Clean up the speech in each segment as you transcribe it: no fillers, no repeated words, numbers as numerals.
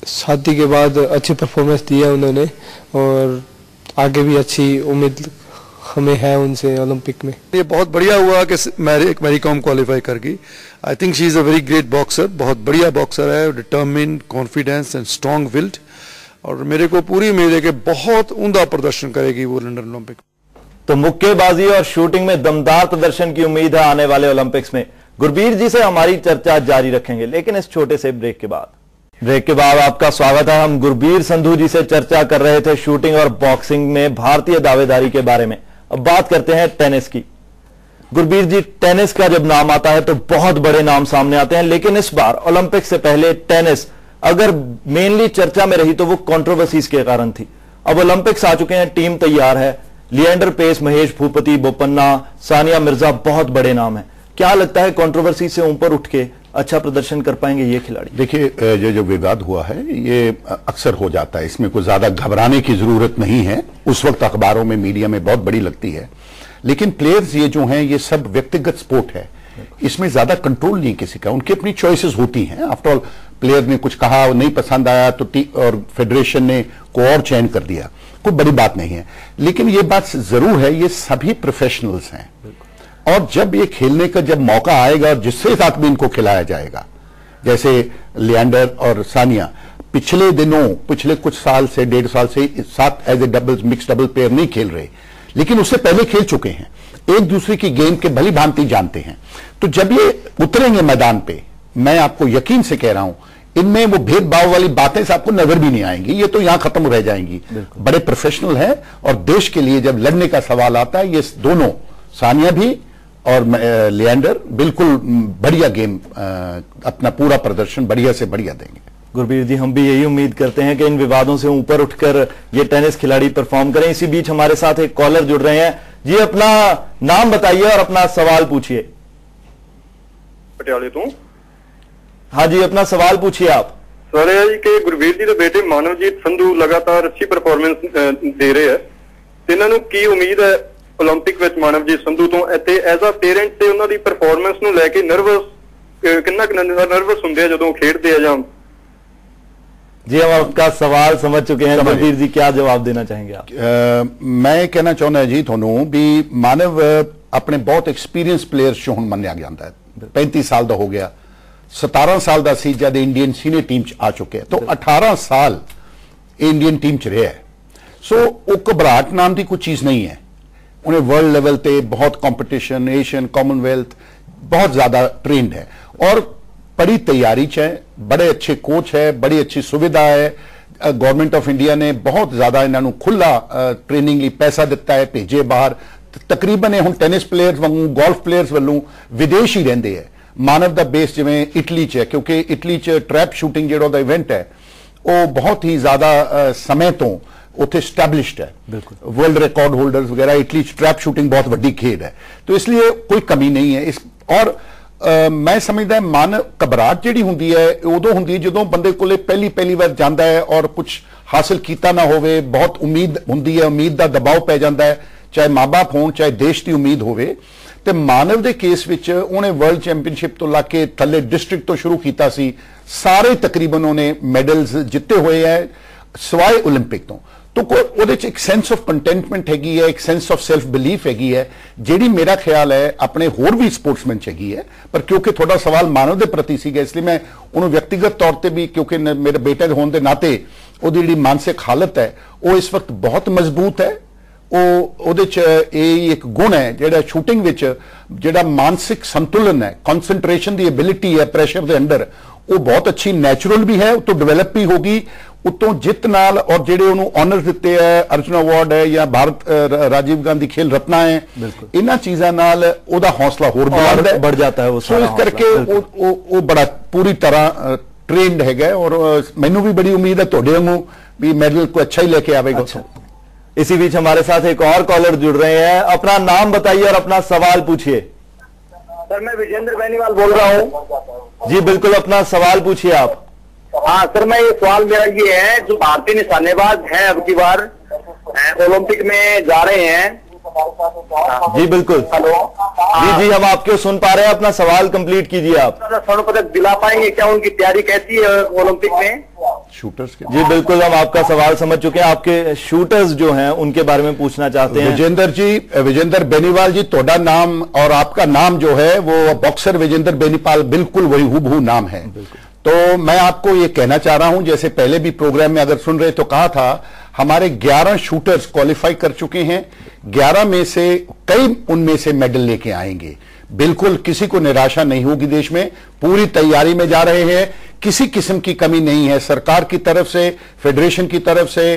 शादी के बाद अच्छी परफॉर्मेंस दी है उन्होंने और आगे भी अच्छी उम्मीद हमें है उनसे ओलंपिक में। ये बहुत बढ़िया हुआ कि मैरी कॉम क्वालिफाई कर गई। I think she is a very great boxer, बहुत बढ़िया बॉक्सर है, determined, confidence and strong willed, और मेरे को पूरी उम्मीद है कि बहुत उम्दा प्रदर्शन करेगी वो लंदन ओलंपिक। तो मुक्केबाजी और शूटिंग में दमदार प्रदर्शन की उम्मीद है आने वाले ओलंपिक्स में। गुरबीर जी से हमारी चर्चा जारी रखेंगे, लेकिन इस छोटे से ब्रेक के बाद आपका स्वागत है। हम गुरबीर संधू जी से चर्चा कर रहे थे शूटिंग और बॉक्सिंग में भारतीय दावेदारी के बारे में। अब बात करते हैं टेनिस की। गुरबीर जी, टेनिस का जब नाम आता है तो बहुत बड़े नाम सामने आते हैं, लेकिन इस बार ओलंपिक से पहले टेनिस अगर मेनली चर्चा में रही तो वो कंट्रोवर्सीज के कारण थी। अब ओलंपिक्स आ चुके हैं, टीम तैयार है, लिएंडर पेस, महेश भूपति, बोपन्ना, सानिया मिर्जा बहुत बड़े नाम है। क्या लगता है कंट्रोवर्सी से ऊपर उठ के अच्छा प्रदर्शन कर पाएंगे ये खिलाड़ी? देखिए, ये जो विवाद हुआ है ये अक्सर हो जाता है, इसमें कोई ज्यादा घबराने की जरूरत नहीं है। उस वक्त अखबारों में, मीडिया में बहुत बड़ी लगती है, लेकिन प्लेयर्स ये जो हैं ये सब व्यक्तिगत स्पोर्ट है, इसमें ज्यादा कंट्रोल नहीं किसी का, उनकी अपनी चॉइसेस होती हैं। आफ्टर ऑल प्लेयर ने कुछ कहा, नहीं पसंद आया तो और फेडरेशन ने को और चयन कर दिया, कोई बड़ी बात नहीं है। लेकिन ये बात जरूर है, ये सभी प्रोफेशनल्स हैं और जब ये खेलने का जब मौका आएगा और जिससे साथ में इनको खिलाया जाएगा, जैसे लिएंडर और सानिया पिछले दिनों, पिछले कुछ साल से, 1.5 साल से साथ as a doubles, mix double player नहीं खेल रहे, लेकिन उससे पहले खेल चुके हैं, एक दूसरे की गेम के भली भांति जानते हैं। तो जब ये उतरेंगे मैदान पे, मैं आपको यकीन से कह रहा हूं, इनमें वो भेदभाव वाली बातें से आपको नजर भी नहीं आएंगी, ये तो यहां खत्म रह जाएंगी। बड़े प्रोफेशनल हैं और देश के लिए जब लड़ने का सवाल आता है, ये दोनों, सानिया भी और लिएंडर, बिल्कुल बढ़िया गेम, अपना पूरा प्रदर्शन बढ़िया से बढ़िया देंगे। गुरबीर जी, हम भी यही उम्मीद करते हैं कि इन विवादों से ऊपर उठकर ये टेनिस खिलाड़ी परफॉर्म करें। इसी बीच हमारे साथ एक कॉलर जुड़ रहे हैं जी, अपना नाम बताइए और अपना सवाल पूछिए। पटियाले तो। हाँ जी, अपना सवाल पूछिए आप। सर है जी कि गुरबीर जी के बेटे मानवजीत संधू लगातार अच्छी परफॉर्मेंस दे रहे हैं, इन्होंने की उम्मीद है ओलंपिक में मानवजीत संधू तो एज अ पेरेंट से उन्होंने दी परफॉर्मेंस ਨੂੰ ਲੈ ਕੇ नर्वस ਹੁੰਦੇ ਆ ਜਦੋਂ ਖੇਡਦੇ ਆ ਜਾਂ? जी, हम आपका सवाल समझ चुके हैं। गुरबीर जी, क्या जवाब देना चाहेंगे आप? मैं कहना चाहना जी थानू भी मानव अपने बहुत एक्सपीरियंस प्लेयर्स चो हुण मन्निया जाता है। 35 साल का हो गया, 17 साल का सी जब इंडियन सीनियर टीम च आ चुके हैं, तो 18 साल इंडियन टीम च रहा है। सो वो घबराहट नाम की कोई चीज नहीं है। उन्हें वर्ल्ड लेवल पे बहुत कंपटीशन, एशियन, कॉमनवेल्थ, बहुत ज्यादा ट्रेंड है और बड़ी तैयारी च है, बड़े अच्छे कोच है, बड़ी अच्छी सुविधा है। गवर्नमेंट ऑफ इंडिया ने बहुत ज्यादा इन्होंने खुला ट्रेनिंग लिए पैसा दिता है, भेजे बाहर। तकरीबन हम टेनिस प्लेयर्स वांगू गोल्फ प्लेयर्स वालों विदेश ही रहते हैं। मानव का बेस जिवें इटली च है, क्योंकि इटली च ट्रैप शूटिंग जो इवेंट है वो बहुत ही ज्यादा समय तो उत्थे स्टैबलिश्ड है, वर्ल्ड रिकॉर्ड होल्डर्स वगैरह, इटली ट्रैप शूटिंग बहुत बड़ी खेल है, तो इसलिए कोई कमी नहीं है इस। और मैं समझदा मन घबराहट जिहड़ी हुंदी है उदों हुंदी है जदों बंदे कोले पहली बार जांदा है और कुछ हासिल कीता ना होवे, बहुत उम्मीद हुंदी है, उम्मीद का दबाव पै जांदा है, चाहे माँ बाप होण, चाहे देश की उम्मीद होवे। ते मानव के केस विच उन्हें वर्ल्ड चैंपीयनशिप तो लाके थले डिस्ट्रिक्ट तो शुरू किया सी, सारे तकरीबन उन्हें मेडल्स जिते हुए हैं सिवाय ओलंपिक तो ਉਹਦੇ ਚ एक सेंस ऑफ कंटेंटमेंट हैगी है, एक सेंस ऑफ सेल्फ बिलीफ हैगी है, ਜਿਹੜੀ मेरा ख्याल है अपने होर भी स्पोर्ट्समैन च हैगी है। पर क्योंकि थोड़ा सवाल मानव के प्रति सीगा, इसलिए मैं उन्होंने व्यक्तिगत तौर पर भी, क्योंकि मेरे बेटे होने के नाते ਉਹਦੀ ਜਿਹੜੀ मानसिक हालत है वो इस वक्त बहुत मजबूत है। ਉਹਦੇ ਚ ਇਹ एक गुण है ਜਿਹੜਾ शूटिंग विच ਜਿਹੜਾ मानसिक संतुलन है, कॉन्सेंट्रेशन की एबिलिटी है प्रेशर के अंडर, वो बहुत अच्छी नेचुरल भी है, तो डिवेलप भी होगी। उतों जित नाल और जेडे उन्होंने ऑनर दिते है, अर्जुन अवार्ड है या भारत राजीव गांधी खेल रत्ना है, इन्हां चीज़ां नाल ओदा हौसला होर बढ़ जाता है। वो इस करके वो बड़ा पूरी तरह ट्रेंड है और मैनू भी बड़ी उम्मीद है तुहाडे वांगू भी मेडल को अच्छा ही लेके आवेगा। अच्छा। इसी बीच हमारे साथ एक और कॉलर जुड़ रहे हैं, अपना नाम बताइए और अपना सवाल पूछिए। सर, मैं विजेंद्र बेनीवाल बोल रहा हूँ। जी बिल्कुल, अपना सवाल पूछिए आप। हाँ सर, मैं ये सवाल मेरा ये है, जो भारतीय निशानेबाज हैं अब की बार ओलंपिक में जा रहे हैं। जी बिल्कुल। हेलो। जी, हम आपको सुन पा रहे हैं, अपना सवाल कंप्लीट कीजिए आप। स्वर्ण पदक दिला पाएंगे क्या? उनकी तैयारी कैसी है ओलंपिक में? शूटर्स के। जी बिल्कुल, हम आपका सवाल समझ चुके हैं। आपके शूटर्स जो हैं उनके बारे में पूछना चाहते हैं। विजेंद्र बेनीवाल जी, तोड़ा नाम और आपका नाम जो है वो बॉक्सर विजेंद्र बेनीपाल बिल्कुल वही हूबहू नाम है। तो मैं आपको ये कहना चाह रहा हूं, जैसे पहले भी प्रोग्राम में अगर सुन रहे तो कहा था, हमारे 11 शूटर्स क्वालिफाई कर चुके हैं। 11 में से कई उनमें से मेडल लेके आएंगे। बिल्कुल किसी को निराशा नहीं होगी। देश में पूरी तैयारी में जा रहे हैं, किसी किस्म की कमी नहीं है। सरकार की तरफ से, फेडरेशन की तरफ से,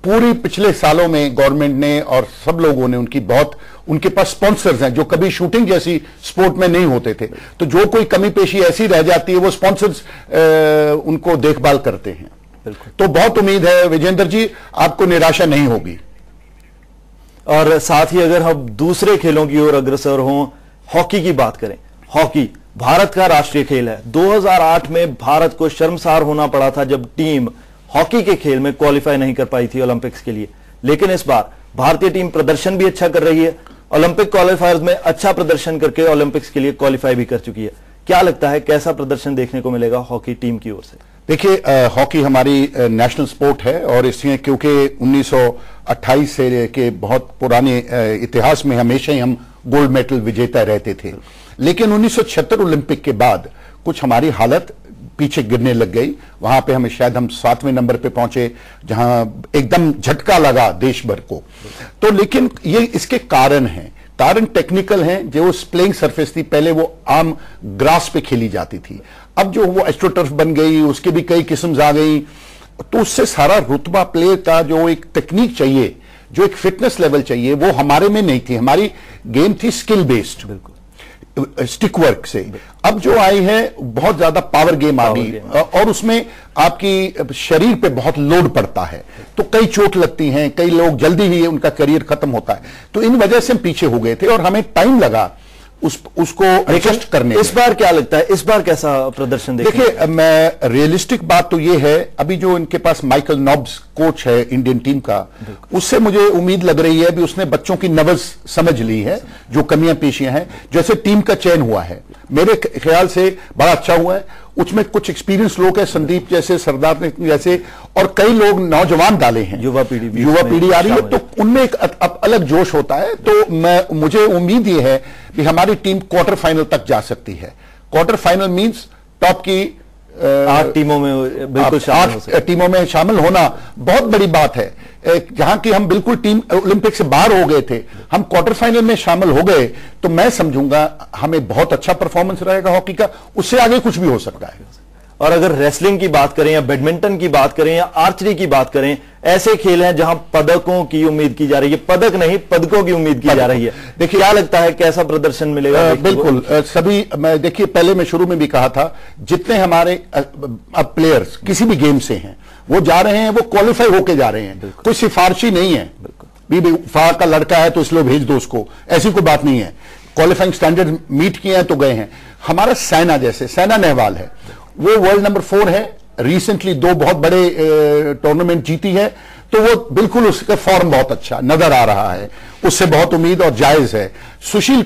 पूरी पिछले सालों में गवर्नमेंट ने और सब लोगों ने उनके पास स्पॉन्सर्स हैं जो कभी शूटिंग जैसी स्पोर्ट में नहीं होते थे। तो जो कोई कमी पेशी ऐसी रह जाती है वो स्पॉन्सर्स उनको देखभाल करते हैं। तो बहुत उम्मीद है विजेंद्र जी, आपको निराशा नहीं होगी। और साथ ही अगर हम दूसरे खेलों की ओर अग्रसर हों, हॉकी की बात करें। हॉकी भारत का राष्ट्रीय खेल है। 2008 में भारत को शर्मसार होना पड़ा था जब टीम हॉकी के खेल में क्वालिफाई नहीं कर पाई थी ओलंपिक्स के लिए। लेकिन इस बार भारतीय टीम प्रदर्शन भी अच्छा कर रही है। ओलंपिक क्वालिफायर्स में अच्छा प्रदर्शन करके ओलंपिक्स के लिए क्वालिफाई भी कर चुकी है। क्या लगता है कैसा प्रदर्शन देखने को मिलेगा हॉकी टीम की ओर से? देखिए, हॉकी हमारी नेशनल स्पोर्ट है और इसमें क्योंकि 1928 से के बहुत पुराने इतिहास में हमेशा ही हम गोल्ड मेडल विजेता रहते थे। लेकिन 1976 ओलंपिक के बाद कुछ हमारी हालत पीछे गिरने लग गई। वहां पे हमें शायद हम 7वें नंबर पे पहुंचे, जहां एकदम झटका लगा देश भर को। तो लेकिन ये इसके कारण हैं, कारण टेक्निकल हैं। जो प्लेइंग सरफेस थी पहले वो आम ग्रास पे खेली जाती थी, अब जो वो एस्ट्रोटर्फ बन गई, उसके भी कई किस्म आ गई। तो उससे सारा रुतबा प्लेयर का जो एक टेक्निक चाहिए, जो एक फिटनेस लेवल चाहिए, वो हमारे में नहीं थी। हमारी गेम थी स्किल बेस्ड, स्टिक वर्क से। अब जो आई है बहुत ज्यादा पावर गेम आ गई और उसमें आपकी शरीर पे बहुत लोड पड़ता है, तो कई चोट लगती हैं, कई लोग जल्दी ही उनका करियर खत्म होता है। तो इन वजह से हम पीछे हो गए थे और हमें टाइम लगा उसको एडजस्ट करने। इस बार क्या लगता है, इस बार कैसा प्रदर्शन देखिए, मैं रियलिस्टिक बात तो ये है, अभी जो इनके पास माइकल नॉब्स कोच है इंडियन टीम का, उससे मुझे उम्मीद लग रही है भी उसने बच्चों की नब्ज समझ ली है, जो कमियां पेशियां हैं। जैसे टीम का चयन हुआ है मेरे ख्याल से बड़ा अच्छा हुआ है। उसमें कुछ एक्सपीरियंस लोग हैं, संदीप जैसे, सरदार जैसे, और कई लोग नौजवान डाले हैं। युवा पीढ़ी आ रही है, तो उनमें एक अलग जोश होता है। तो मुझे उम्मीद ये है कि हमारी टीम क्वार्टर फाइनल तक जा सकती है। क्वार्टर फाइनल मींस टॉप की 8 टीमों में बिल्कुल 8 टीमों में शामिल होना बहुत बड़ी बात है। जहां की हम बिल्कुल टीम ओलंपिक से बाहर हो गए थे, हम क्वार्टर फाइनल में शामिल हो गए, तो मैं समझूंगा हमें बहुत अच्छा परफॉर्मेंस रहेगा हॉकी का। उससे आगे कुछ भी हो सकता है। और अगर रेसलिंग की बात करें या बैडमिंटन की बात करें या आर्चरी की बात करें, ऐसे खेल हैं जहां पदकों की उम्मीद की जा रही है। पदक नहीं, पदकों की उम्मीद की जा रही है। देखिए, क्या लगता है कैसा प्रदर्शन मिलेगा? बिल्कुल सभी, मैं देखिए पहले मैं शुरू में भी कहा था, जितने हमारे अब प्लेयर्स किसी भी गेम से हैं वो जा रहे हैं, वो क्वालिफाई होके जा रहे हैं। कोई सिफारिशी नहीं है भी फार का लड़का है तो इसलिए भेज दो उसको, ऐसी कोई बात नहीं है। क्वालिफाइंग स्टैंडर्ड मीट किए हैं तो गए हैं। हमारा साइना जैसे, साइना नेहवाल है, वो वर्ल्ड नंबर 4 है। रिसेंटली 2 बहुत बड़े टूर्नामेंट जीती है, तो वो बिल्कुल उसका फॉर्म बहुत अच्छा नजर आ रहा है। उससे बहुत उम्मीद और जायज है। सुशील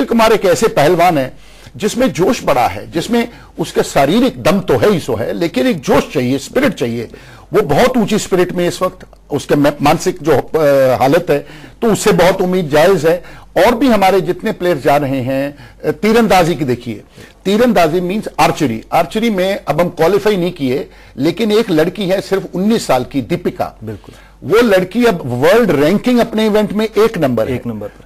कुमार एक ऐसे पहलवान है जिसमें जोश बड़ा है, जिसमें उसका शारीरिक दम तो है ही सो है, लेकिन एक जोश चाहिए, स्पिरिट चाहिए। वो बहुत ऊंची स्पिरिट में इस वक्त, उसके मानसिक जो हालत है, तो उससे बहुत उम्मीद जायज है। और भी हमारे जितने प्लेयर जा रहे हैं, तीरंदाजी की देखिए, तीरंदाजी मींस आर्चरी में अब हम क्वालिफाई नहीं किए, लेकिन एक लड़की है सिर्फ 19 साल की, दीपिका, बिल्कुल वो लड़की अब वर्ल्ड रैंकिंग अपने इवेंट में 1 नंबर है।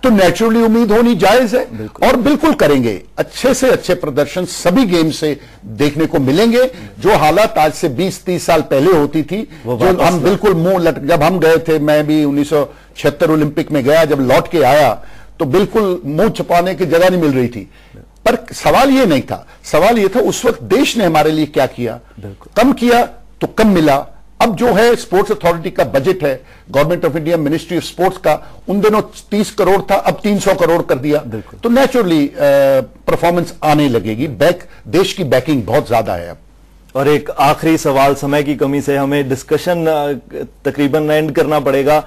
तो नेचुरली उम्मीद होनी जायज है और बिल्कुल करेंगे। अच्छे से अच्छे प्रदर्शन सभी गेम से देखने को मिलेंगे। जो हालात आज से 20-30 साल पहले होती थी, जो हम बिल्कुल जब हम गए थे, मैं भी 1976 ओलंपिक में गया, जब लौट के आया तो बिल्कुल मुंह छुपाने की जगह नहीं मिल रही थी। पर सवाल ये नहीं था, सवाल ये था उस वक्त देश ने हमारे लिए क्या किया। कम किया तो कम मिला। अब जो है स्पोर्ट्स अथॉरिटी का बजट है, government of India ministry of sports का, उन दिनों 30 करोड़ था, अब 300 करोड़ कर दिया। तो नेचुरली परफॉर्मेंस आने लगेगी। देश की बैकिंग बहुत ज्यादा है अब। और एक आखिरी सवाल, समय की कमी से हमें डिस्कशन तकरीबन एंड करना पड़ेगा।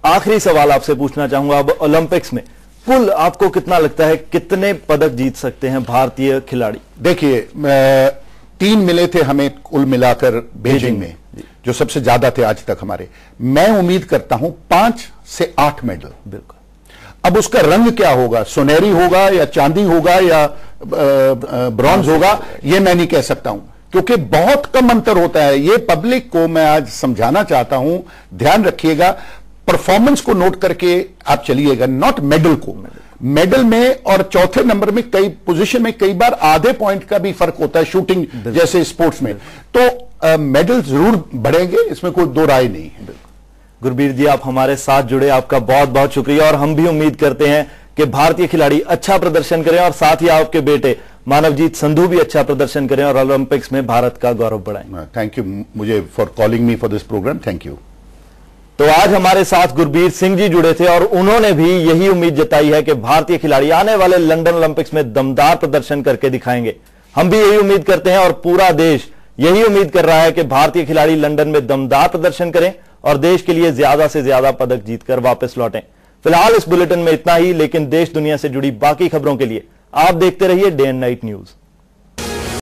आखिरी सवाल आपसे पूछना चाहूंगा, अब ओलंपिक्स में कुल आपको कितना लगता है कितने पदक जीत सकते हैं भारतीय खिलाड़ी? देखिए, 3 मिले थे हमें कुल मिलाकर बीजिंग में, जो सबसे ज्यादा थे आज तक हमारे। मैं उम्मीद करता हूं 5 से 8 मेडल। बिल्कुल। अब उसका रंग क्या होगा, सुनहरी होगा या चांदी होगा या ब्रॉन्ज होगा, यह मैं नहीं कह सकता हूं, क्योंकि बहुत कम अंतर होता है। ये पब्लिक को मैं आज समझाना चाहता हूं, ध्यान रखिएगा, परफॉर्मेंस को नोट करके आप चलिएगा, नॉट मेडल को। मेडल में और चौथे नंबर में कई पोजीशन में कई बार आधे पॉइंट का भी फर्क होता है शूटिंग जैसे स्पोर्ट्स में, तो मेडल जरूर बढ़ेंगे, इसमें कोई दो राय नहीं है। गुरबीर जी, आप हमारे साथ जुड़े, आपका बहुत बहुत शुक्रिया। और हम भी उम्मीद करते हैं कि भारतीय खिलाड़ी अच्छा प्रदर्शन करें और साथ ही आपके बेटे मानवजीत संधू भी अच्छा प्रदर्शन करें और ओलंपिक्स में भारत का गौरव बढ़ाएं। थैंक यू मुझे for calling me for this program, thank you. तो आज हमारे साथ गुरबीर सिंह जी जुड़े थे और उन्होंने भी यही उम्मीद जताई है कि भारतीय खिलाड़ी आने वाले लंदन ओलंपिक्स में दमदार प्रदर्शन करके दिखाएंगे। हम भी यही उम्मीद करते हैं और पूरा देश यही उम्मीद कर रहा है कि भारतीय खिलाड़ी लंदन में दमदार प्रदर्शन करें और देश के लिए ज्यादा से ज्यादा पदक जीतकर वापस लौटें। फिलहाल इस बुलेटिन में इतना ही, लेकिन देश दुनिया से जुड़ी बाकी खबरों के लिए आप देखते रहिए डे एंड नाइट न्यूज।